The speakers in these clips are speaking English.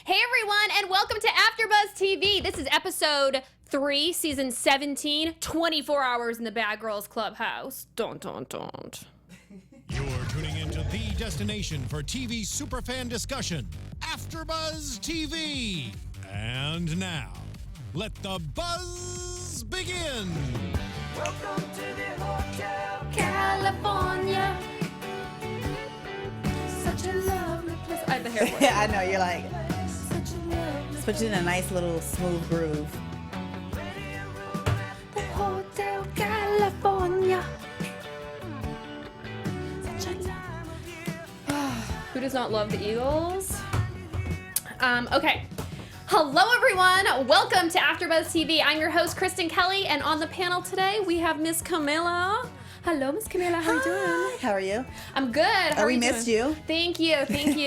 Hey everyone, and welcome to AFTERBUZZ TV. This is episode 3, season 17, 24 hours in the Bad Girls Clubhouse. Don't. You're tuning into the destination for TV superfan discussion, AFTERBUZZ TV. And now, let the buzz begin. Welcome to the Hotel California. Such a lovely place. I have the hair. Yeah, I know, you're like, Such a lovely let's put you in a nice little smooth groove. The Hotel California. Who does not love the Eagles? Okay. Hello, everyone. Welcome to AFTERBUZZ TV. I'm your host, Kristen Kelly, and on the panel today we have Miss Camilla. Hello, Miss Camilla. How are you doing? How are you? I'm good. How are we you missed doing? you. Thank you.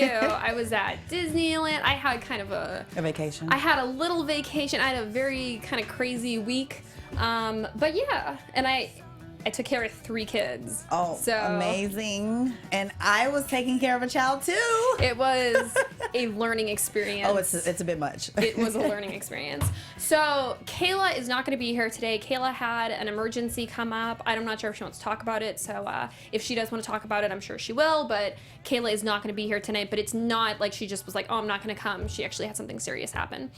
I was at Disneyland. I had kind of A vacation. I had a little vacation. I had a very kind of crazy week. But yeah, and I took care of 3 kids. Oh, so amazing. And I was taking care of a child too. It was a learning experience. Oh, it's a bit much. It was a learning experience. So Kayla is not going to be here today. Kayla had an emergency come up. I'm not sure if she wants to talk about it. So if she does want to talk about it, I'm sure she will. But Kayla is not going to be here tonight. But it's not like she just was like, oh, I'm not going to come. She actually had something serious happen.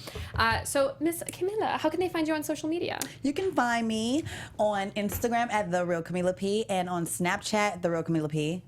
So Miss Camilla, how can they find you on social media? You can find me on Instagram at The Real Camilla P and on Snapchat, The Real Camilla P.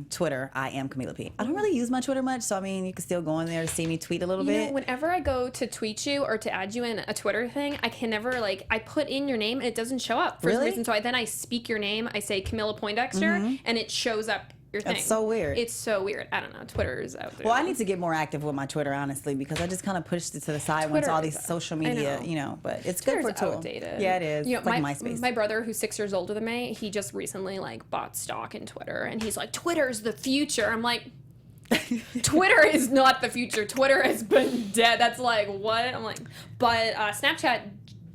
Twitter, I am Camilla P. I don't really use my Twitter much, so you can still go in there to see me tweet a little bit. Whenever I go to tweet you or to add you in a Twitter thing, I can never, I put in your name and it doesn't show up for some reason. So then I speak your name, I say Camilla Poindexter, and it shows up your thing. That's so weird. It's so weird. I don't know. Twitter is out there. Well, I need to get more active with my Twitter, honestly, because I just kind of pushed it to the side once all these social media, but it's good for a tool. Outdated. Yeah, it is. It's like MySpace. My brother, who's 6 years older than me, he just recently bought stock in Twitter, and he's like, Twitter's the future. I'm like, Twitter is not the future. Twitter has been dead. That's like, what? I'm like, but Snapchat,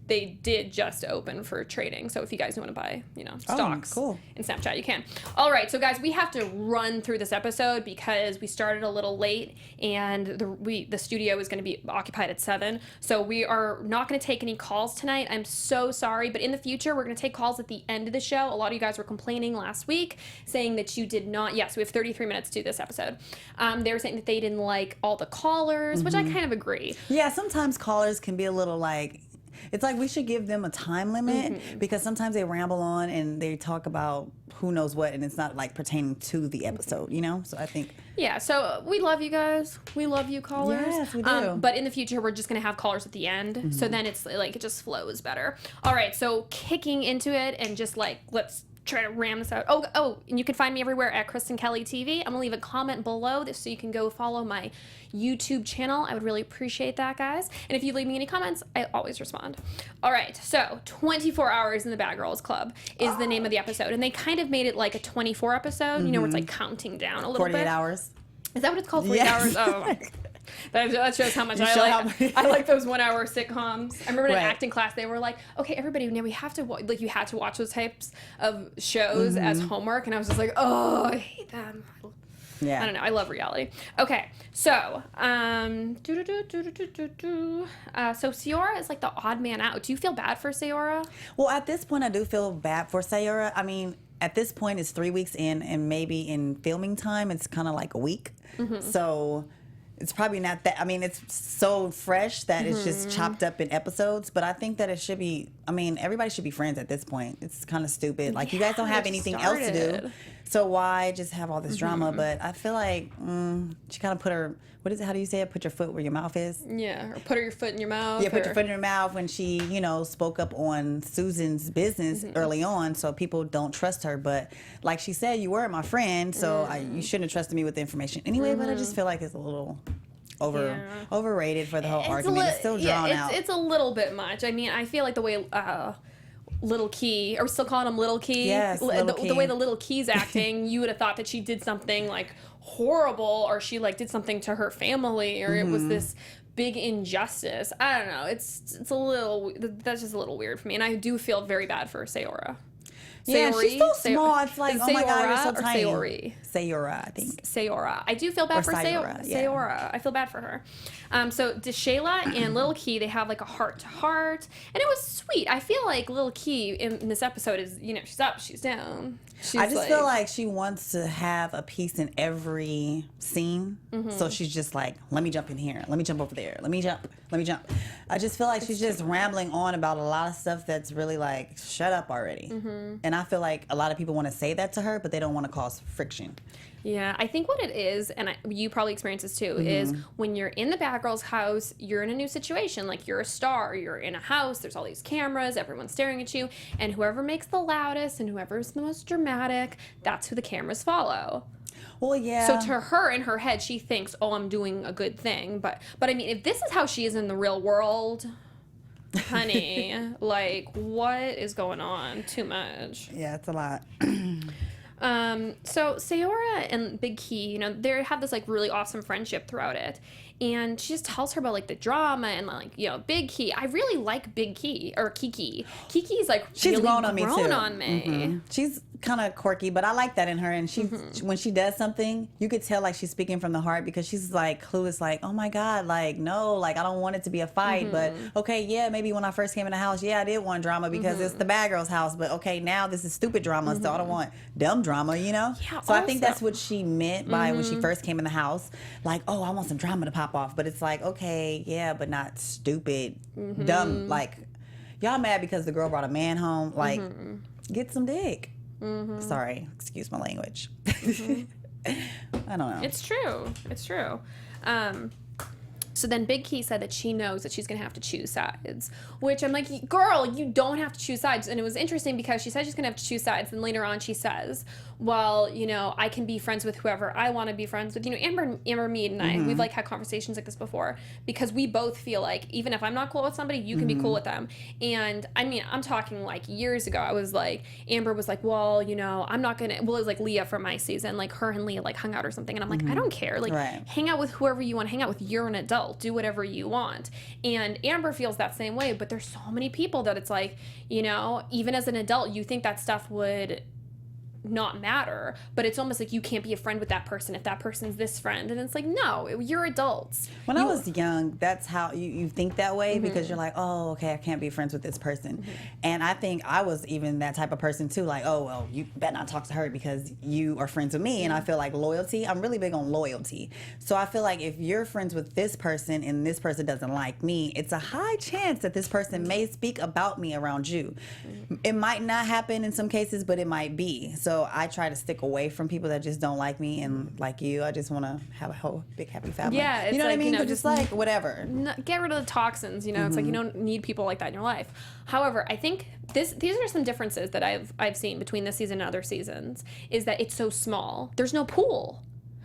they did just open for trading. So if you guys want to buy, stocks in Snapchat, you can. All right. So guys, we have to run through this episode because we started a little late and the studio is going to be occupied at 7. So we are not going to take any calls tonight. I'm so sorry. But in the future, we're going to take calls at the end of the show. A lot of you guys were complaining last week saying that you did not. Yes, we have 33 minutes to do this episode. They were saying that they didn't like all the callers, which I kind of agree. Yeah, sometimes callers can be a little it's like we should give them a time limit because sometimes they ramble on and they talk about who knows what and it's not pertaining to the episode, So I think. Yeah, so we love you guys. We love you callers. Yes, we do. But in the future, we're just going to have callers at the end. So then it's it just flows better. All right, so kicking into it and just let's try to ram this out. Oh, and you can find me everywhere at Kristen Kelly TV. I'm going to leave a comment below so you can go follow my YouTube channel. I would really appreciate that, guys. And if you leave me any comments, I always respond. All right, so 24 Hours in the Bad Girls Club is the name of the episode. And they kind of made it like a 24 episode, where it's counting down a little 48 bit. 48 hours. Is that what it's called? 48 Yes. hours? Oh, my God. That shows how much I like those 1-hour sitcoms. I remember in acting class they were like, okay, everybody, now we have to you had to watch those types of shows as homework, and I was just like, oh, I hate them. Yeah. I don't know. I love reality. Okay, so so Sayora is the odd man out. Do you feel bad for Sayora? Well, at this point, I do feel bad for Sayora. At this point, it's 3 weeks in, and maybe in filming time, it's kind of like a week. So it's probably not that. It's so fresh that it's just chopped up in episodes. But I think that it should be. Everybody should be friends at this point. It's kind of stupid. You guys don't have anything else to do, so why just have all this drama? But I feel like she kind of put her. What is it? How do you say it? Put your foot where your mouth is. Yeah, or put your foot in your mouth. Yeah, put your foot in your mouth when she, spoke up on Susan's business early on, so people don't trust her. But like she said, you were my friend, so you shouldn't have trusted me with the information anyway. But I just feel like it's a little overrated for the whole argument. It's still drawn out. It's a little bit much. I feel like the way Little Key, are we still calling him Little Key? Yes, the way the Little Key's acting, you would have thought that she did something horrible, or she did something to her family, or it was this big injustice. I don't know. It's a little, that's just a little weird for me, and I do feel very bad for Sayora. Yeah, she's so small. It's like, Is oh my God, you're Sayora so or tiny. Sayori? Sayora, I think. Sayora. I do feel bad Or for Sayora, yeah. Sayora. I feel bad for her. So Shayla and Lil Key, they have like a heart to heart, and it was sweet. I feel like Lil Key in this episode is, she's up, she's down. I just feel like she wants to have a piece in every scene. So she's just like, let me jump in here. Let me jump over there. Let me jump. I just feel like she's just rambling on about a lot of stuff that's really like, shut up already. And I feel like a lot of people want to say that to her, but they don't want to cause friction. Yeah, I think what it is, and you probably experience this too, is when you're in the bad girl's house, you're in a new situation. Like, you're a star, you're in a house, there's all these cameras, everyone's staring at you, and whoever makes the loudest and whoever's the most dramatic, that's who the cameras follow. Well, yeah. So to her, in her head, she thinks, oh, I'm doing a good thing. But I mean, if this is how she is in the real world, honey, like, what is going on? Too much. Yeah, it's a lot. So Sayora and Big Key, they have this like really awesome friendship throughout it. And she just tells her about like the drama and like, Big Key. I really like Big Key or Kiki. Kiki's like She's really grown on me too. on me. She's kind of quirky, but I like that in her. And she, when she does something, you could tell like she's speaking from the heart, because she's like clueless, like, oh my God, like, no, like, I don't want it to be a fight. But okay, yeah, maybe when I first came in the house, yeah, I did want drama because it's the bad girl's house. But okay, now this is stupid drama, so I don't want dumb drama, Yeah, so I think that's what she meant by when she first came in the house, like, oh, I want some drama to pop off. But it's like, okay, yeah, but not stupid, dumb. Like, y'all mad because the girl brought a man home. Like, get some dick. Sorry, excuse my language. I don't know. It's true. So then Big Key said that she knows that she's going to have to choose sides, which I'm like, girl, you don't have to choose sides. And it was interesting because she said she's going to have to choose sides. And later on she says, well, I can be friends with whoever I want to be friends with. Amber Mead and I, we've like had conversations like this before, because we both feel like even if I'm not cool with somebody, you can be cool with them. And I mean, I'm talking like years ago. I was like, Amber was like, well, I'm not going to, well, it was like Leah from my season, like her and Leah like hung out or something. And I'm like, I don't care. Like, hang out with whoever you want to hang out with. You're an adult. Do whatever you want. And Amber feels that same way, but there's so many people that it's like, even as an adult, you think that stuff would not matter, but it's almost like you can't be a friend with that person if that person's this friend. And it's like, no, you're adults. When I was young, that's how you think that way, because you're like, oh, okay, I can't be friends with this person. And I think I was even that type of person too, like, oh, well, you better not talk to her because you are friends with me. And I feel like loyalty, I'm really big on loyalty. So I feel like if you're friends with this person and this person doesn't like me, it's a high chance that this person may speak about me around you. It might not happen in some cases, but it might be. So I try to stick away from people that just don't like me, and like you, I just want to have a whole big happy family. Yeah, it's you know like, what I mean? Just like whatever. Get rid of the toxins. It's like you don't need people like that in your life. However, I think these are some differences that I've seen between this season and other seasons. Is that it's so small. There's no pool.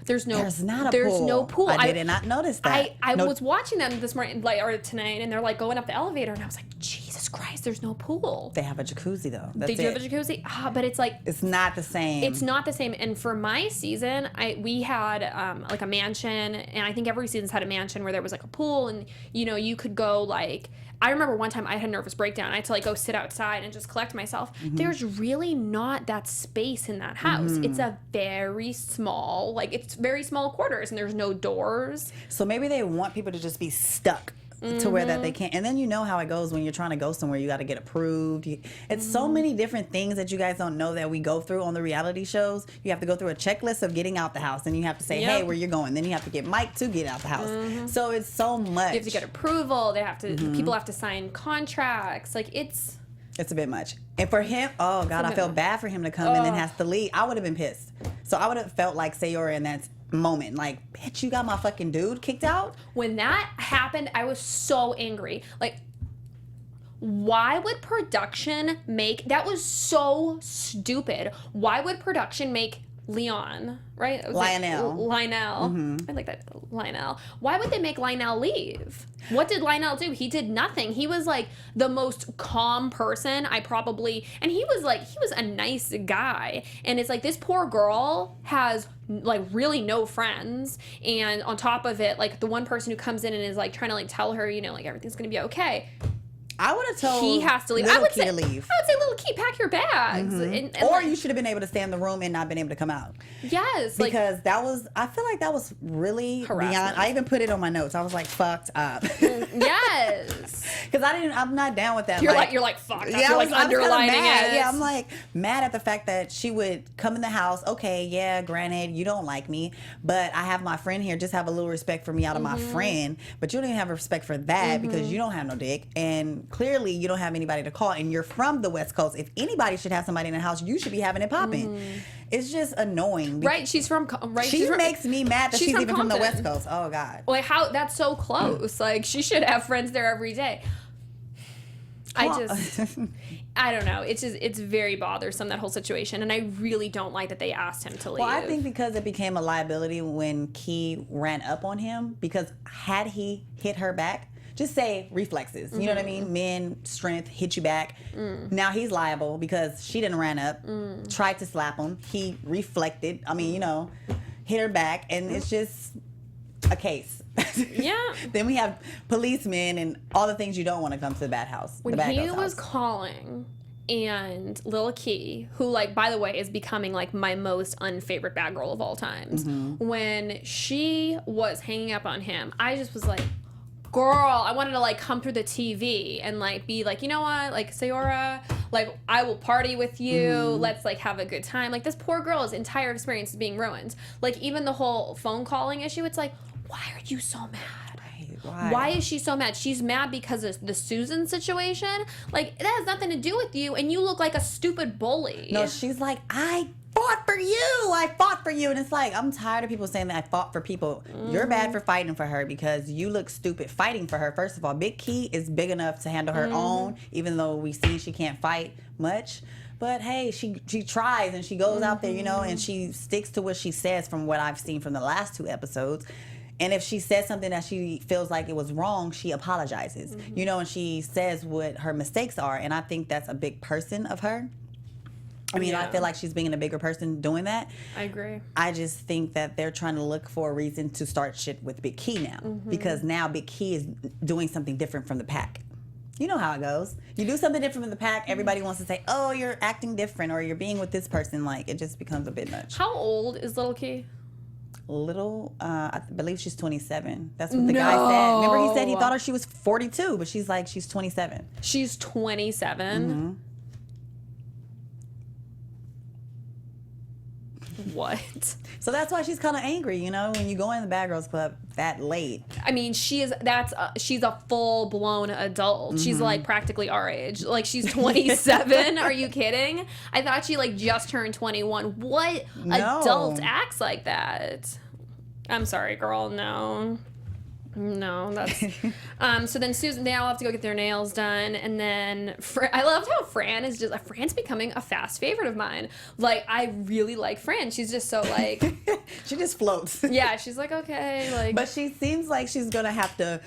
There's no pool. I did not notice that. I was watching them this morning, or tonight, and they're like going up the elevator, and I was like, Jesus Christ, there's no pool. They have a jacuzzi though. They do have a jacuzzi, but it's like it's not the same. It's not the same. And for my season, we had like a mansion, and I think every season's had a mansion where there was like a pool, and you could go like. I remember one time I had a nervous breakdown. I had to like go sit outside and just collect myself. There's really not that space in that house. It's a very small, it's very small quarters, and there's no doors. So maybe they want people to just be stuck to where that they can't. And then you know how it goes when you're trying to go somewhere. You got to get approved. It's so many different things that you guys don't know that we go through on the reality shows. You have to go through a checklist of getting out the house, and you have to say, hey, where you're going. Then you have to get Mike to get out the house. So it's so much. You have to get approval. They have to. People have to sign contracts. It's a bit much. And for him, oh God, I felt bad for him to come and then has to leave. I would have been pissed. So I would have felt like Sayora in that moment, like, bitch, you got my fucking dude kicked out. When that happened, I was so angry. Like, why would production make that? Was so stupid. Why would production make Leon, right? Lionel. I like that. Lionel. Why would they make Lionel leave? What did Lionel do? He did nothing. He was like the most calm person and he was a nice guy. And it's like this poor girl has like really no friends. And on top of it, like the one person who comes in and is like trying to like tell her, like everything's going to be okay. I would have told he has to leave. Little I would Key say, to leave. I would say, little Key, pack your bags. And Or like, you should have been able to stay in the room and not been able to come out. yes, like, Because I feel like that was really Harassment. beyond. I even put it on my notes. I was like, fucked up. yes. Because I'm not down with that. You're like, fuck. Yeah, You're like I was kinda underlining mad. it. Yeah, I'm like mad at the fact that she would come in the house. Okay, yeah, granted, you don't like me, but I have my friend here. Just have a little respect for me out of my friend. But you don't even have respect for that because you don't have no dick. And clearly, you don't have anybody to call. And you're from the West Coast. If anybody should have somebody in the house, you should be having it popping. It's just annoying. Right, she's from She makes me mad that she's from even from the West Compton. Coast. Oh, God. Like, how, that's so close. Like, she should have friends there every day. I don't know. It's very bothersome, that whole situation. And I really don't like that they asked him to leave. Well, I think because it became a liability when Key ran up on him, because had he hit her back, just say reflexes. You know what I mean? Men, strength, hit you back. Now he's liable because she didn't ran up, tried to slap him. He reflected. I mean, hit her back. And it's just a case. Yeah. Then we have policemen and all the things you don't want to come to the bad house. When the bad he girl's was house. calling, and Lil Key, who, like, by the way, is becoming, like, my most unfavorite bad girl of all times, when she was hanging up on him, I just was like, girl, I wanted to, like, come through the TV and, like, be like, you know what, like, Sayora, like, I will party with you, let's, like, have a good time. Like, this poor girl's entire experience is being ruined. Like, even the whole phone calling issue, it's like, why are you so mad? Why is she so mad? She's mad because of the Susan situation. Like, that has nothing to do with you, and you look like a stupid bully. No, she's like, I fought for you. I fought for you. And it's like, I'm tired of people saying that I fought for people. You're bad for fighting for her because you look stupid fighting for her. First of all, Big Key is big enough to handle her own, even though we see she can't fight much. But hey, she tries and she goes out there, and she sticks to what she says from what I've seen from the last 2 episodes. And if she says something that she feels like it was wrong, she apologizes, and she says what her mistakes are. And I think that's a big person of her. I mean, I feel like she's being a bigger person doing that. I agree. I just think that they're trying to look for a reason to start shit with Big Key now. Because now Big Key is doing something different from the pack. You know how it goes. You do something different from the pack, everybody wants to say, oh, you're acting different, or you're being with this person. Like, it just becomes a bit much. How old is Lil Key? I believe she's 27. That's what the guy said. Remember, he said he thought she was 42, but she's 27. She's 27? What? So that's why she's kind of angry, when you go in the Bad Girls Club that late. I mean, she's a full blown adult. She's like practically our age. Like, she's 27. Are you kidding? I thought she like just turned 21. What adult acts like that? I'm sorry, girl. No, that's so then Susan, they all have to go get their nails done, and then I loved how Fran's becoming a fast favorite of mine. Like, I really like Fran. She's just so like she just floats. Yeah, she's like, okay, like, but she seems like she's gonna have to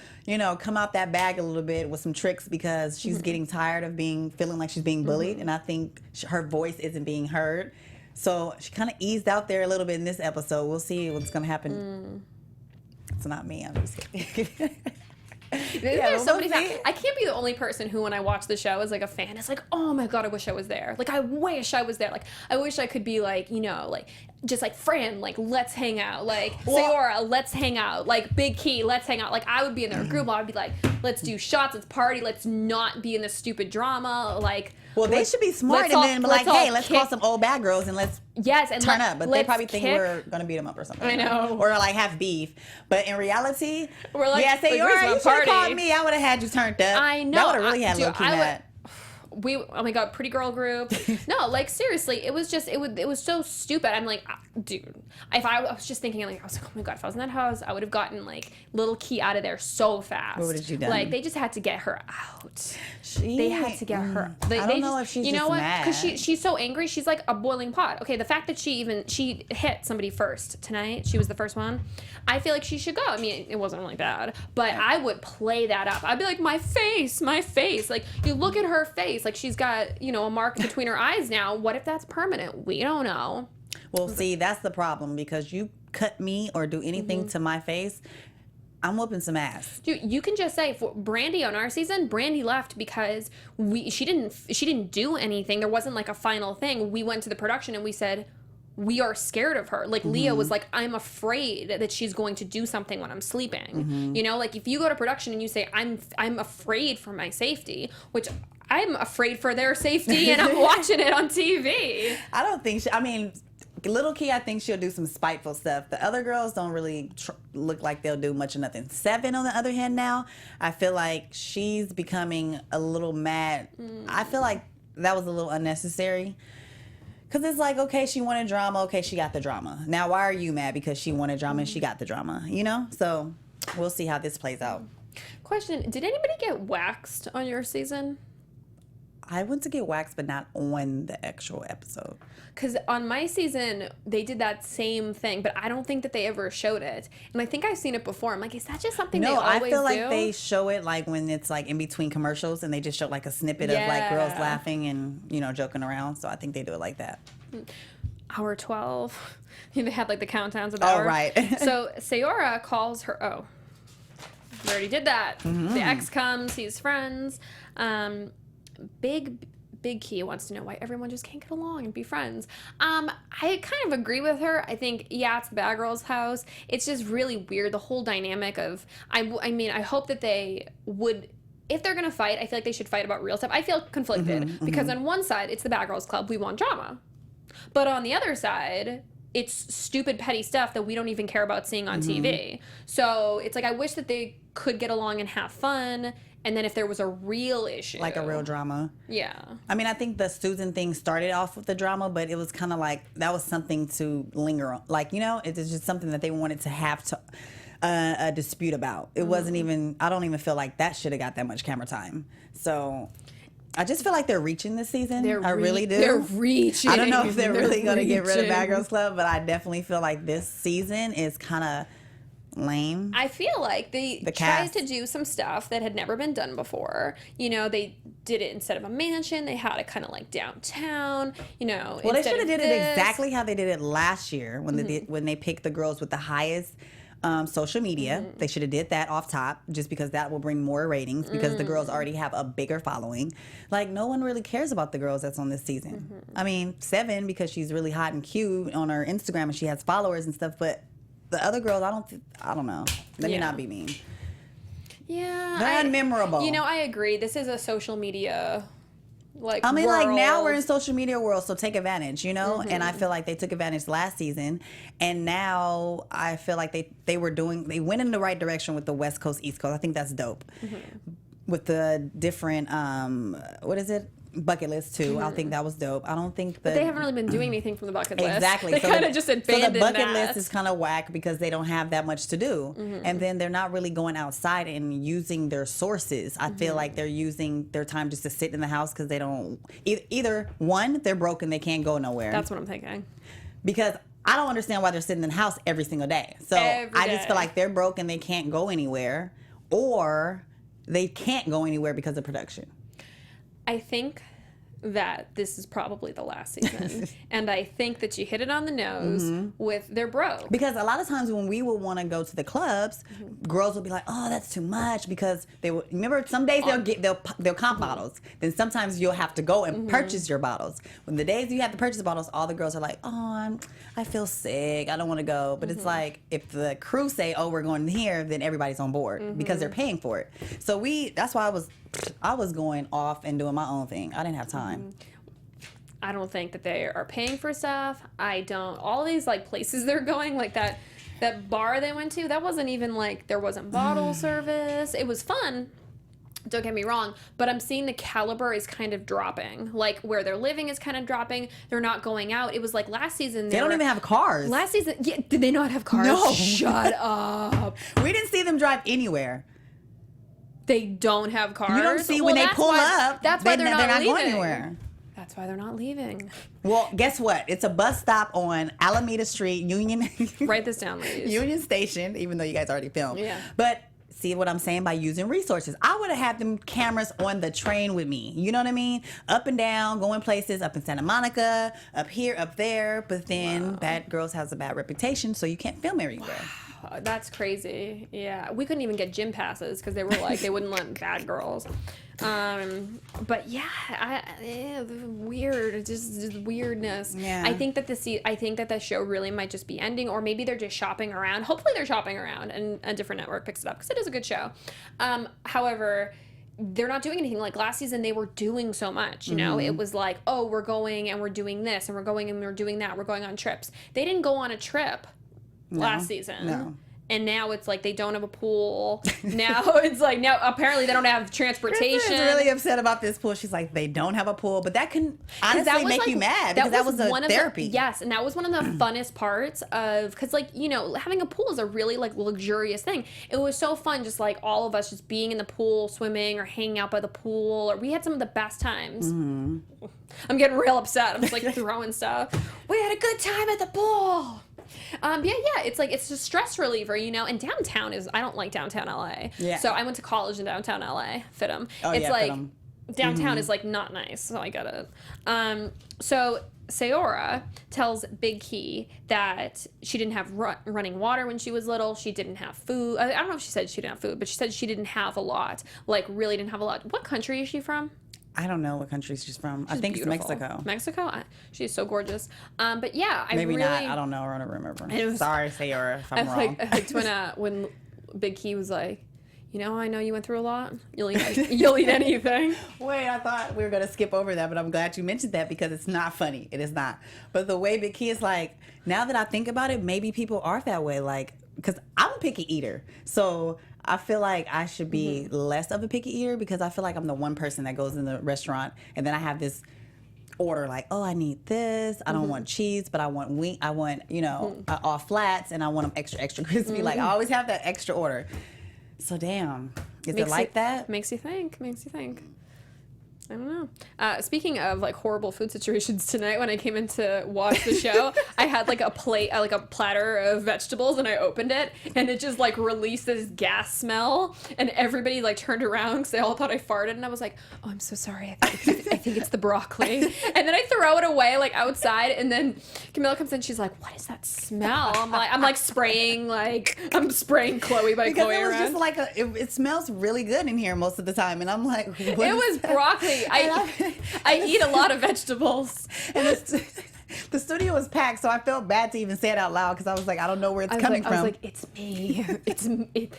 come out that bag a little bit with some tricks, because she's getting tired of feeling like she's being bullied, and I think her voice isn't being heard. So she kind of eased out there a little bit in this episode. We'll see what's gonna happen. It's not me. I'm just kidding. There's so many fans. I can't be the only person who, when I watch the show, is like a fan. It's like, oh my god, I wish I was there. Like, I wish I was there. Like, I wish I could be like, like, just like Fran, like, let's hang out. Like, Sayora, let's hang out. Like, Big Key, let's hang out. Like, I would be in their group. I would be like, let's do shots, let's party, let's not be in this stupid drama. Like, well, they should be smart and then be like, hey, let's call some old bad girls and let's turn up. But they probably think we're going to beat them up or something. I know. Or like have beef. But in reality, we're like, yeah, Sayora, you should have called me. I would have had you turned up. I know. That would have really had low-key mad. Oh my god, pretty girl group. No, like, seriously, it was so stupid. I'm like, dude, I was just thinking, like, I was like, oh my god, if I was in that house, I would have gotten like Lil Key out of there so fast. What would you done? Like, they just had to get her out. They had to get her. I don't know if she's you know just what? mad. Because she's so angry. She's like a boiling pot. Okay, the fact that she hit somebody first tonight. She was the first one. I feel like she should go. I mean, it wasn't really bad, but I would play that up. I'd be like, my face. Like, you look at her face. Like, she's got, a mark between her eyes now. What if that's permanent? We don't know. Well, see, that's the problem, because you cut me or do anything to my face, I'm whooping some ass. Dude, you can just say for Brandy on our season, Brandy left because she didn't do anything. There wasn't like a final thing. We went to the production and we said, we are scared of her. Like Leah was like, I'm afraid that she's going to do something when I'm sleeping. You know, like if you go to production and you say, I'm afraid for my safety, which I'm afraid for their safety and I'm watching it on TV. I don't think I mean, Little Key, I think she'll do some spiteful stuff. The other girls don't really look like they'll do much of nothing. Seven, on the other hand, now, I feel like she's becoming a little mad. I feel like that was a little unnecessary. Because it's like, okay, she wanted drama. Okay, she got the drama. Now, why are you mad? Because she wanted drama and she got the drama, you know? So, we'll see how this plays out. Question, did anybody get waxed on your season? I went to get waxed, but not on the actual episode. Because on my season, they did that same thing, but I don't think that they ever showed it. And I think I've seen it before. I'm like, is that just something they always do? I feel like they show it like when it's like in between commercials and they just show like a snippet of like girls laughing and, you know, joking around. So I think they do it like that. Hour 12. They had like the countdowns of the hour. Oh, right. So Sayora calls her, we already did that. The ex comes, he's friends. Big Key wants to know why everyone just can't get along and be friends. I kind of agree with her. I think, it's the bad girl's house. It's just really weird, the whole dynamic of, I mean, I hope that they would, if they're going to fight, I feel like they should fight about real stuff. I feel conflicted because on one side, it's the bad girls club. We want drama. But on the other side, it's stupid, petty stuff that we don't even care about seeing on TV. So it's like, I wish that they could get along and have fun. And then if there was a real issue. Like a real drama. Yeah. I mean, I think the Susan thing started off with the drama, but it was kind of like, that was something to linger on. Like, you know, it's just something that they wanted to have to a dispute about. It wasn't even, I don't even feel like that should have got that much camera time. So I just feel like they're reaching this season. I really do. They're reaching. I don't know if they're really going to get rid of Bad Girls Club, but I definitely feel like this season is kind of lame. I feel like they tried to do some stuff that had never been done before. You know, they did it instead of a mansion. They had it kind of like downtown. You know, well, they should have did it exactly how they did it last year when they picked the girls with the highest social media. They should have did that off top just because that will bring more ratings because the girls already have a bigger following. Like, no one really cares about the girls that's on this season. I mean, Seven because she's really hot and cute on her Instagram and she has followers and stuff, but the other girls, I don't know. Let me not be mean. Yeah. They're unmemorable. You know, I agree. This is a social media, like, I mean, world. like, now we're in social media world, so take advantage, you know? And I feel like they took advantage last season. And now I feel like they went in the right direction with the West Coast, East Coast. I think that's dope. With the different, what is it? Bucket list too. I think that was dope. I don't think But they haven't really been doing anything from the bucket list. Exactly. They kind of just abandoned so the bucket that. list is kind of whack because they don't have that much to do, and then they're not really going outside and using their sources. I feel like they're using their time just to sit in the house because they don't. Either one, they're broken, they can't go nowhere. That's what I'm thinking. Because I don't understand why they're sitting in the house every single day. So I just feel like they're broken, they can't go anywhere, or they can't go anywhere because of production. I think that this is probably the last season. And I think that you hit it on the nose with they're broke. Because a lot of times when we will want to go to the clubs, girls will be like, oh, that's too much because they will, remember some days they'll comp bottles. Then sometimes you'll have to go and purchase your bottles. When the days you have to purchase bottles, all the girls are like, oh, I feel sick. I don't want to go. But it's like if the crew say, oh, we're going here, then everybody's on board because they're paying for it. So that's why I was going off and doing my own thing. I didn't have time. I don't think that they are paying for stuff. All these like places they're going, like that bar they went to, that wasn't even like, there wasn't bottle service. It was fun. Don't get me wrong, but I'm seeing the caliber is kind of dropping. Like where they're living is kind of dropping. They're not going out. It was like last season. They don't even have cars. Last season, did they not have cars? No. Shut up. We didn't see them drive anywhere. They don't have cars. You don't see when they pull up. That's why they're not leaving. Going anywhere. That's why they're not leaving. Well, guess what? It's a bus stop on Alameda Street, Union. Write this down, ladies. Union Station, even though you guys already filmed. Yeah. But see what I'm saying by using resources. I would have had them cameras on the train with me. You know what I mean? Up and down, going places, up in Santa Monica, up here, up there. But then Bad Girls has a bad reputation, so you can't film everywhere. Wow. That's crazy. Yeah, we couldn't even get gym passes because they were like they wouldn't let bad girls. But yeah, weird, just weirdness. Yeah. I think that the show really might just be ending, or maybe they're just shopping around. Hopefully, they're shopping around, and a different network picks it up because it is a good show. However, they're not doing anything. Like last season, they were doing so much. You know, it was like, oh, we're going and we're doing this, and we're going and we're doing that. We're going on trips. They didn't go on a trip last season. No. And now it's like they don't have a pool. Now it's like apparently they don't have transportation. Kristen's really upset about this pool. She's like, they don't have a pool, but that can honestly make you mad because that was a therapy. Yes, and that was one of the funnest parts of because like having a pool is a really like luxurious thing. It was so fun, just like all of us just being in the pool, swimming or hanging out by the pool. Or we had some of the best times. I'm getting real upset. I'm just like throwing stuff. We had a good time at the pool. Yeah, it's like it's a stress reliever, and downtown I don't like downtown LA. Yeah. So I went to college in downtown LA, Fit'em. Oh, it's yeah, like Fit'em. downtown is like not nice, so I get it. So Sayora tells Big Key that she didn't have running water when she was little. She didn't have food. I don't know if she said she didn't have food, but she said she didn't have a lot. Like really didn't have a lot. What country is she from? I don't know what country she's from. I think beautiful. it's Mexico. Mexico? She's so gorgeous. But yeah, Maybe really... not. I don't know. I don't remember. Sorry, Sayora, if I'm wrong. I liked when Big Key was like, I know you went through a lot. You'll eat anything. Wait, I thought we were going to skip over that, but I'm glad you mentioned that because it's not funny. It is not. But the way Big Key is like, now that I think about it, maybe people are that way. Like, because I'm a picky eater. So I feel like I should be less of a picky eater because I feel like I'm the one person that goes in the restaurant and then I have this order like, oh, I need this. I don't want cheese, but I want wing. I want, all flats and I want them extra, extra crispy. Like I always have that extra order. So damn, is it like that? Makes you think. I don't know. Speaking of like horrible food situations, tonight when I came in to watch the show, I had like a plate, like a platter of vegetables, and I opened it, and it just like released this gas smell, and everybody like turned around because they all thought I farted, and I was like, oh, I'm so sorry. I think it's the broccoli, and then I throw it away like outside, and then Camilla comes in, she's like, what is that smell? I'm spraying Chloe by because Chloe it was around. just like it smells really good in here most of the time, and I'm like, what It is was that? broccoli. I eat a lot of vegetables. And the studio was packed, so I felt bad to even say it out loud because I was like, I don't know where it's coming from. I was like, it's me.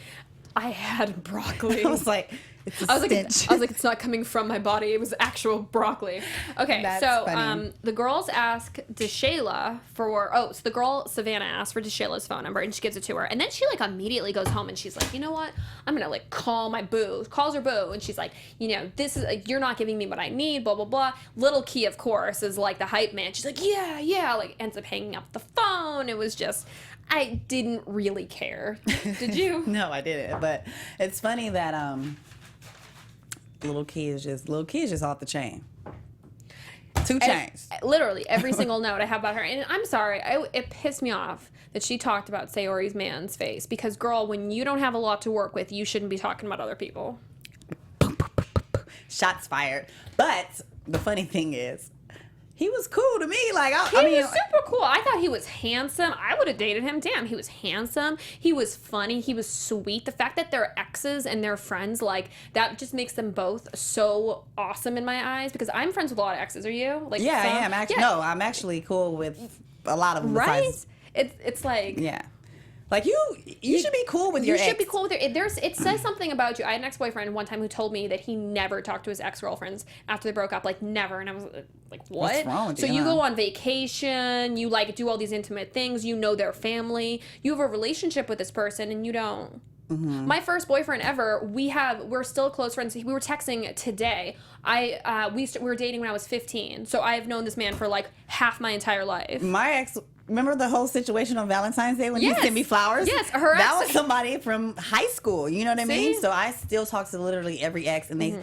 I had broccoli. I was like, it's a I was stench. like, it's not coming from my body. It was actual broccoli. Okay, That's so funny. the girls ask DeShayla so the girl Savannah asks for DeShayla's phone number and she gives it to her, and then she like immediately goes home and she's like, you know what? I'm gonna like call my boo. Calls her boo, and she's like, this is like, you're not giving me what I need. Blah blah blah. Little Key, of course, is like the hype man. She's like, yeah. Like ends up hanging up the phone. It was just. I didn't really care. Did you? No, I didn't. But it's funny that Little Key is just off the chain. 2 chains. Literally every single note I have about her, and I'm sorry, it pissed me off that she talked about Sayori's man's face because, girl, when you don't have a lot to work with, you shouldn't be talking about other people. Shots fired. But the funny thing is, he was cool to me. Like He was super cool. I thought he was handsome. I would have dated him. Damn, he was handsome. He was funny. He was sweet. The fact that they're exes and they're friends, like, that just makes them both so awesome in my eyes because I'm friends with a lot of exes. Are you? Like, yeah, I am. Actually, no, I'm actually cool with a lot of them. Right? Besides, It's like... Yeah. Like you should be cool with your ex. You should be cool with your... It says something about you. I had an ex-boyfriend one time who told me that he never talked to his ex-girlfriends after they broke up. Like, never. And I was like, what? What's wrong with so you? You go on vacation. You, like, do all these intimate things. You know their family. You have a relationship with this person, and you don't. Mm-hmm. My first boyfriend ever, we're still close friends. We were texting today. We were dating when I was 15. So I've known this man for, like, half my entire life. My ex... Remember the whole situation on Valentine's Day when he sent me flowers? Yes, that was somebody from high school. You know what I mean? So I still talk to literally every ex, and they,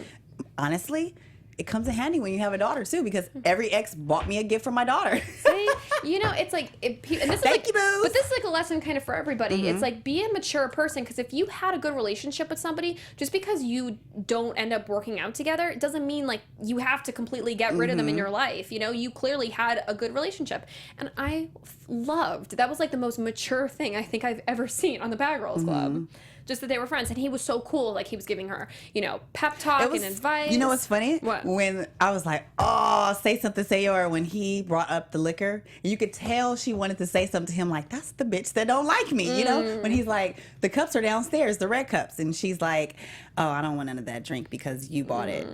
honestly, it comes in handy when you have a daughter too, because every ex bought me a gift for my daughter. See, you know, it's like, and this is Thank you, boo. but this is like a lesson kind of for everybody. It's like, be a mature person, because if you had a good relationship with somebody, just because you don't end up working out together, it doesn't mean like you have to completely get rid of them in your life. You know, you clearly had a good relationship, and I loved that. Was like the most mature thing I think I've ever seen on the Bad Girls Club. Just that they were friends, and he was so cool. Like, he was giving her, you know, pep talk and advice. You know what's funny? What? When I was like, oh, say something, Sayora, when he brought up the liquor, you could tell she wanted to say something to him like, that's the bitch that don't like me, you know? When he's like, the cups are downstairs, the red cups. And she's like, oh, I don't want none of that drink because you bought it.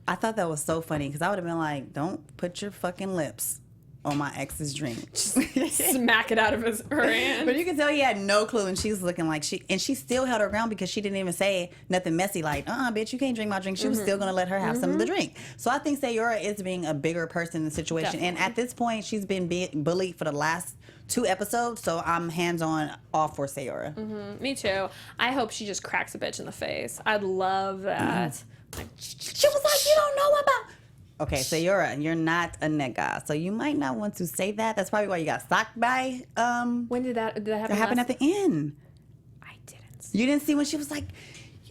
I thought that was so funny, because I would have been like, don't put your fucking lips on my ex's drink. Smack it out of her hand. But you can tell he had no clue, and she's looking like she still held her ground, because she didn't even say nothing messy like, bitch, you can't drink my drink. She was still gonna let her have some of the drink. So I think Sayora is being a bigger person in the situation. Definitely. And at this point, she's been bullied for the last 2 episodes, so I'm hands-on all for Sayora. Me too. I hope she just cracks a bitch in the face. I'd love that. Like, She was like, you don't know about... Okay, Sayora, you're not a nigga, so you might not want to say that. That's probably why you got socked by... when did that happen? That happened at the end. I didn't. You didn't see when she was like,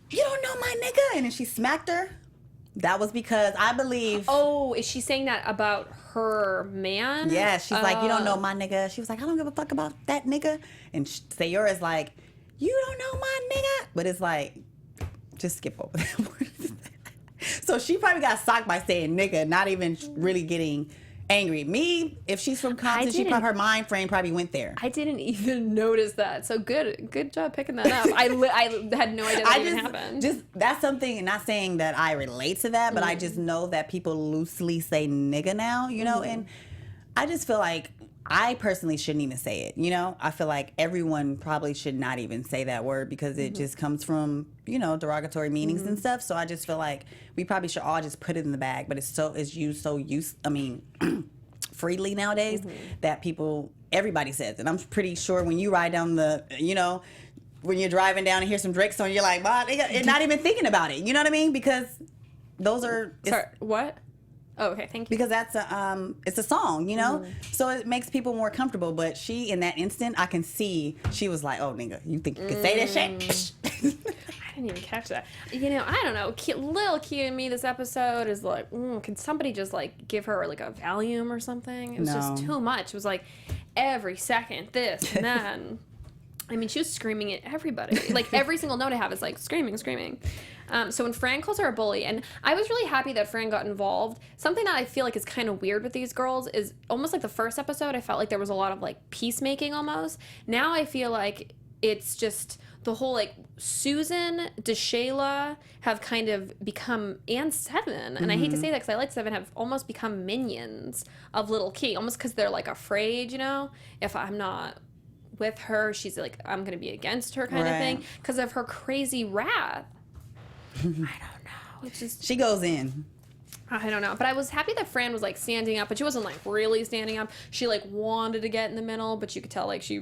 you don't know my nigga, and then she smacked her? That was because I believe... Oh, is she saying that about her man? Yeah, she's like, you don't know my nigga. She was like, I don't give a fuck about that nigga. And Sayora's like, you don't know my nigga. But it's like, just skip over that word. So she probably got socked by saying nigga, not even really getting angry. Me, if she's from Compton, her mind frame probably went there. I didn't even notice that. So good job picking that up. I had no idea that even happened. Just that's something, not saying that I relate to that, but I just know that people loosely say nigga now, you know, and I just feel like I personally shouldn't even say it, you know? I feel like everyone probably should not even say that word, because it just comes from, you know, derogatory meanings and stuff. So I just feel like we probably should all just put it in the bag, but it's used freely nowadays that everybody says it. I'm pretty sure when you ride down when you're driving down and hear some Drake song, you're like, wow, you're not even thinking about it. You know what I mean? Because those are... Sorry, what? Oh, okay, thank you. Because it's a song, you know? So it makes people more comfortable. But she, in that instant, I can see she was like, oh, nigga, you think you can say that shit? I didn't even catch that. You know, I don't know. Little key in me this episode is like, can somebody just like give her like a Valium or something? It was just too much. It was like every second this and that. I mean, she was screaming at everybody. Like, every single note I have is like screaming. So when Fran calls her a bully, and I was really happy that Fran got involved. Something that I feel like is kind of weird with these girls is almost like the first episode, I felt like there was a lot of like peacemaking almost. Now I feel like it's just the whole like Susan, DeShayla have kind of become, and Seven, and I hate to say that because I like Seven, have almost become minions of Little Key, almost because they're like afraid, you know, if I'm not with her, she's like, I'm gonna be against her kind of thing, because of her crazy wrath. I don't know. It's just, she goes in. I don't know. But I was happy that Fran was like standing up, but she wasn't like really standing up. She like wanted to get in the middle, but you could tell like she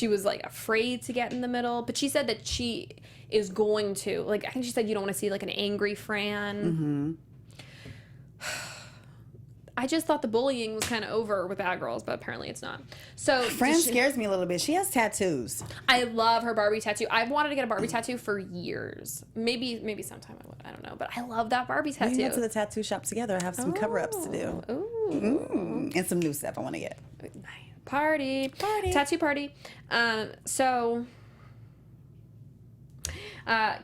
was like afraid to get in the middle. But she said that she is going to, like, I think she said you don't want to see like an angry Fran. I just thought the bullying was kind of over with Bad Girls, but apparently it's not. So Fran scares me a little bit. She has tattoos. I love her Barbie tattoo. I've wanted to get a Barbie tattoo for years. Maybe sometime I would. I don't know, but I love that Barbie tattoo. We can go to the tattoo shop together. I have some cover-ups to do. Ooh. And some new stuff I want to get. Party. Tattoo party.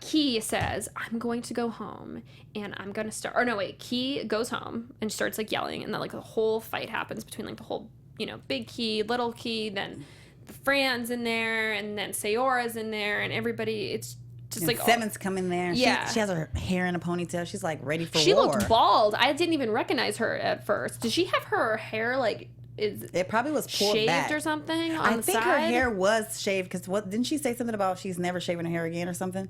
Key says, I'm going to go home and I'm going to start, or no, wait, Key goes home and starts like yelling, and then like the whole fight happens between like the whole, you know, big Key, little Key, then the Fran's in there, and then Sayora's in there, and everybody, it's just and like Seven's coming there. Yeah. She has her hair in a ponytail. She's like ready for war. She looked bald. I didn't even recognize her at first. Did she have her hair like, it probably was pulled shaved back or something on I the think side? her hair was shaved, because what didn't she say something about she's never shaving her hair again or something?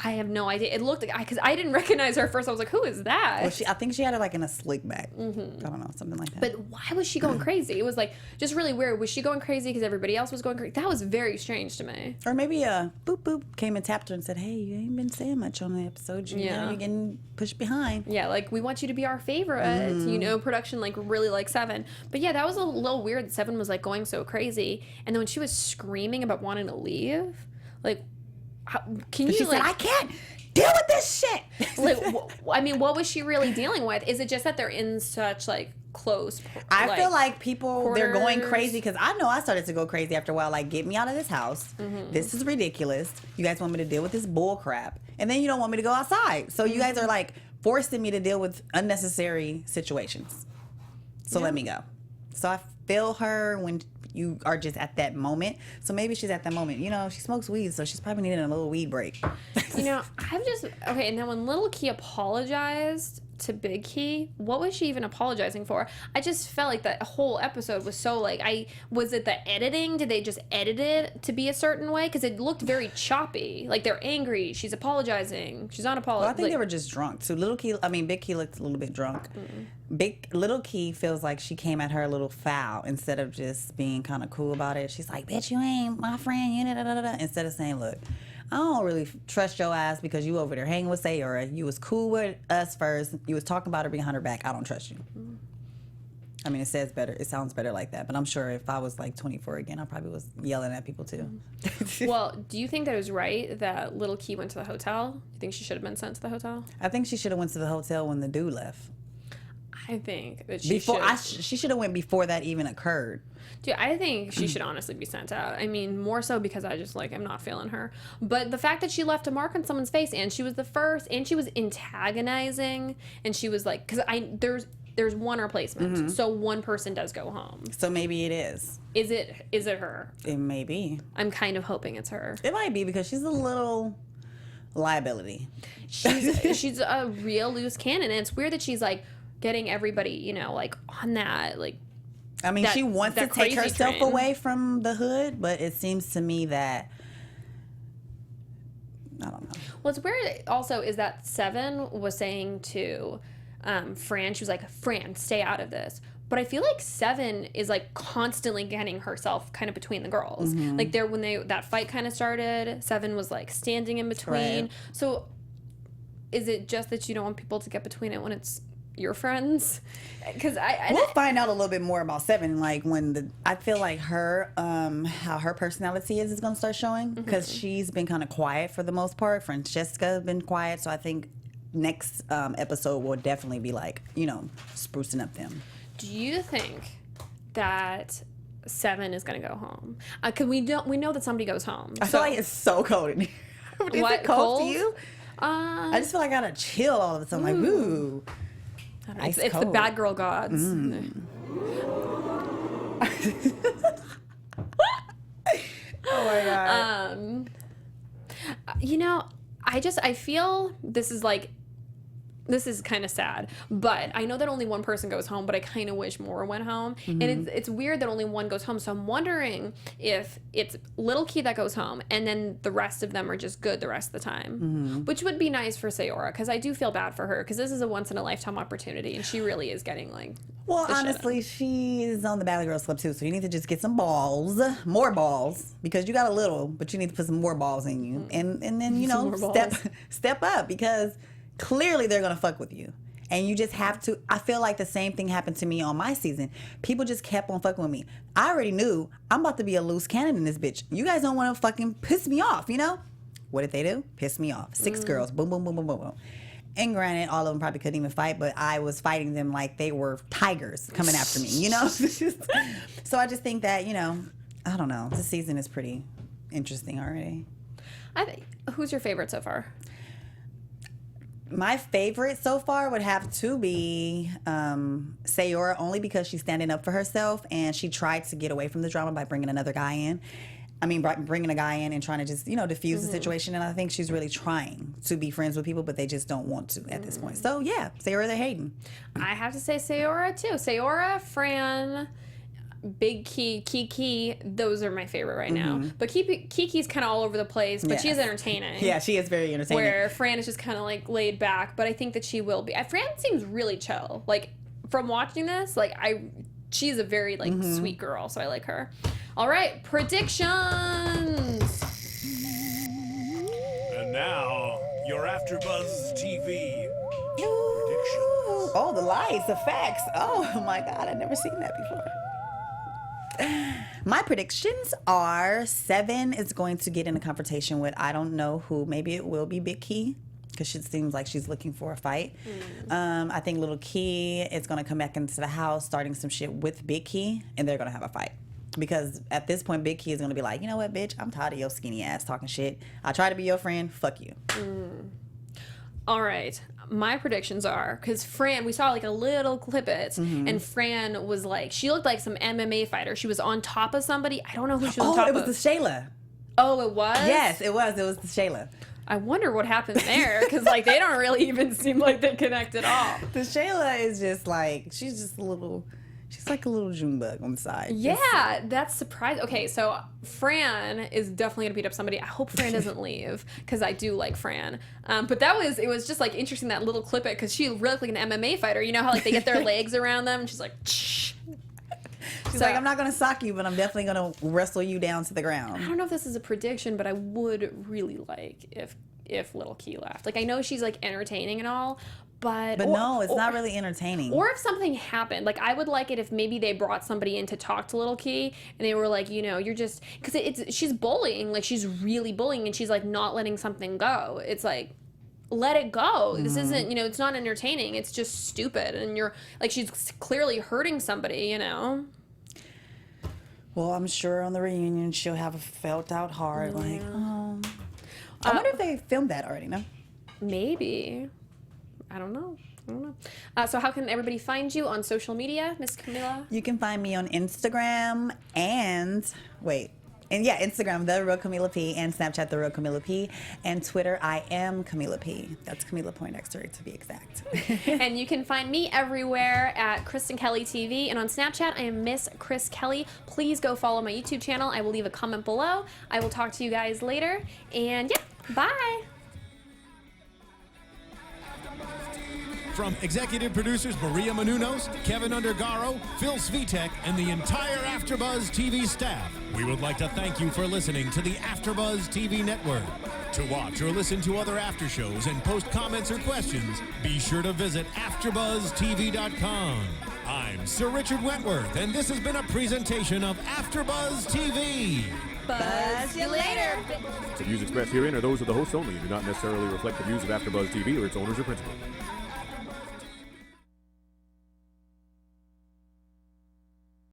I have no idea. It looked like, because I didn't recognize her at first. I was like, who is that? Well, I think she had it like in a slick back. I don't know, something like that. But why was she going crazy? It was like just really weird. Was she going crazy because everybody else was going crazy? That was very strange to me. Or maybe Boop Boop came and tapped her and said, hey, you ain't been saying much on the episode. You're getting pushed behind. Yeah, like, we want you to be our favorite. You know, production, like, really like Seven. But yeah, that was a little weird that Seven was, like, going so crazy. And then when she was screaming about wanting to leave, like, can you, she said, I can't deal with this shit. Like, I mean, what was she really dealing with? Is it just that they're in such, like, close, I feel like people, they're going quarters? crazy because I know I started to go crazy after a while. Like, get me out of this house. This is ridiculous. You guys want me to deal with this bull crap. And then you don't want me to go outside. So you guys are like forcing me to deal with unnecessary situations. So let me go. So I feel her when you are just at that moment. So maybe she's at that moment. You know, she smokes weed, so she's probably needing a little weed break. You know, okay, and then when Little Key apologized to Big Key, what was she even apologizing for? I just felt like that whole episode was so, like, was it the editing? Did they just edit it to be a certain way? Because it looked very choppy. Like, they're angry. She's apologizing. She's not apologizing. Well, I think they were just drunk. So Big Key looked a little bit drunk. Little Key feels like she came at her a little foul instead of just being kind of cool about it. She's like, bitch, you ain't my friend. You da-da-da-da. Instead of saying, look, I don't really trust your ass because you over there hanging with Sayura. You was cool with us first. You was talking about her behind her back. I don't trust you. I mean, it says better. It sounds better like that. But I'm sure if I was like 24 again, I probably was yelling at people too. Well, do you think that it was right that Little Key went to the hotel? Do you think she should have been sent to the hotel? I think she should have went to the hotel when the dude left. I think that she should have went before that even occurred. Dude, I think she should honestly be sent out. I mean, more so because I just, like, I'm not feeling her. But the fact that she left a mark on someone's face, and she was the first, and she was antagonizing, and she was like, because there's one replacement, so one person does go home. So maybe it is. Is it her? It may be. I'm kind of hoping it's her. It might be because she's a little liability. She's a real loose cannon, and it's weird that she's, like, getting everybody, you know, like, on that, like, I mean, she wants to take herself train away from the hood, but it seems to me that, I don't know. What's weird also is that Seven was saying to Fran, she was like, Fran, stay out of this. But I feel like Seven is, like, constantly getting herself kind of between the girls. Like, when that fight kind of started, Seven was, like, standing in between. Right. So is it just that you don't want people to get between it when it's your friends? Because we'll find out a little bit more about Seven, like I feel like her how her personality is going to start showing, because she's been kind of quiet for the most part. Francesca's been quiet, so I think next episode will definitely be, like, you know, sprucing up them. Do you think that Seven is going to go home? Because we know that somebody goes home. I feel like it's so cold in here. Is it cold to you? I just feel like I gotta chill all of a sudden. Like, ooh. It's the bad girl gods. Oh my god. You know, I feel this is kind of sad, but I know that only one person goes home, but I kind of wish more went home. And it's weird that only one goes home, so I'm wondering if it's Little Key that goes home and then the rest of them are just good the rest of the time, which would be nice for Sayura, because I do feel bad for her, because this is a once-in-a-lifetime opportunity, and she really is getting, like, well, honestly, she's on the Valley Girls Club too, so you need to just get some balls, more balls, because you got a little, but you need to put some more balls in you, and then, you know, step up, because clearly they're gonna fuck with you, and you just have to. I feel like the same thing happened to me on my season. People just kept on fucking with me. I already knew I'm about to be a loose cannon in this bitch. You guys don't want to fucking piss me off, you know? What did they do? Piss me off. 6 girls, boom, boom, boom, boom, boom, boom. And granted, all of them probably couldn't even fight, but I was fighting them like they were tigers coming after me, you know? So I just think that, you know, I don't know. This season is pretty interesting already. Who's your favorite so far? My favorite so far would have to be Sayura, only because she's standing up for herself, and she tried to get away from the drama by bringing another guy in. Bringing a guy in and trying to just, you know, diffuse the situation. And I think she's really trying to be friends with people, but they just don't want to at this point. So, yeah, Sayura, they're hating. I have to say Sayura, too. Sayura, Fran, Big Kiki, those are my favorite right now. But Kiki's kind of all over the place, but she's entertaining. Yeah, she is very entertaining. Where Fran is just kind of like laid back, but I think that she will be. Fran seems really chill. Like from watching this, like she's a very like sweet girl, so I like her. All right, predictions. And now your AfterBuzz TV Ooh, predictions. oh, the lights, the facts. Oh my God, I've never seen that before. My predictions are 7 is going to get in a confrontation with I don't know who. Maybe it will be Big Key because she seems like she's looking for a fight. I think Little Key is going to come back into the house starting some shit with Big Key, and they're going to have a fight. Because at this point, Big Key is going to be like, you know what, bitch? I'm tired of your skinny ass talking shit. I try to be your friend. Fuck you. All right. My predictions are, because Fran, we saw like a little clip and Fran was like, she looked like some MMA fighter. She was on top of somebody. I don't know who she was on top of. Oh, it was the Shayla. Oh, it was? Yes, it was. It was the Shayla. I wonder what happened there, because like they don't really even seem like they connect at all. The Shayla is just like, she's like a little June bug on the side. Yeah, that's surprising. Okay, so Fran is definitely gonna beat up somebody. I hope Fran doesn't leave, because I do like Fran. But it was just like interesting, that little clip because she really looked like an MMA fighter. You know how like they get their legs around them and she's like, shh. She's like, I'm not gonna sock you, but I'm definitely gonna wrestle you down to the ground. I don't know if this is a prediction, but I would really like if Little Key left. Like I know she's like entertaining and all, but no, it's not really entertaining. Or if something happened, like I would like it if maybe they brought somebody in to talk to Little Key and they were like, you know, you're just, because she's bullying, like she's really bullying and she's like not letting something go. It's like, let it go. This isn't, you know, it's not entertaining. It's just stupid, and you're like, she's clearly hurting somebody, you know. Well, I'm sure on the reunion she'll have a felt out heart, like, oh. I wonder if they filmed that already. No. Maybe. I don't know. So how can everybody find you on social media, Miss Camilla? You can find me on Instagram Instagram, The Real Camilla P, and Snapchat, The Real Camilla P, and Twitter, I am Camilla P. That's Camilla Poindexter, to be exact. And you can find me everywhere at Kristen Kelly TV, and on Snapchat, I am Miss Chris Kelly. Please go follow my YouTube channel. I will leave a comment below. I will talk to you guys later, and yeah, bye. From executive producers Maria Menounos, Kevin Undergaro, Phil Svitek, and the entire AfterBuzz TV staff, we would like to thank you for listening to the AfterBuzz TV network. To watch or listen to other after shows and post comments or questions, be sure to visit AfterBuzzTV.com. I'm Sir Richard Wentworth, and this has been a presentation of AfterBuzz TV. Buzz you later. The views expressed herein are those of the hosts only and do not necessarily reflect the views of AfterBuzz TV or its owners or principals.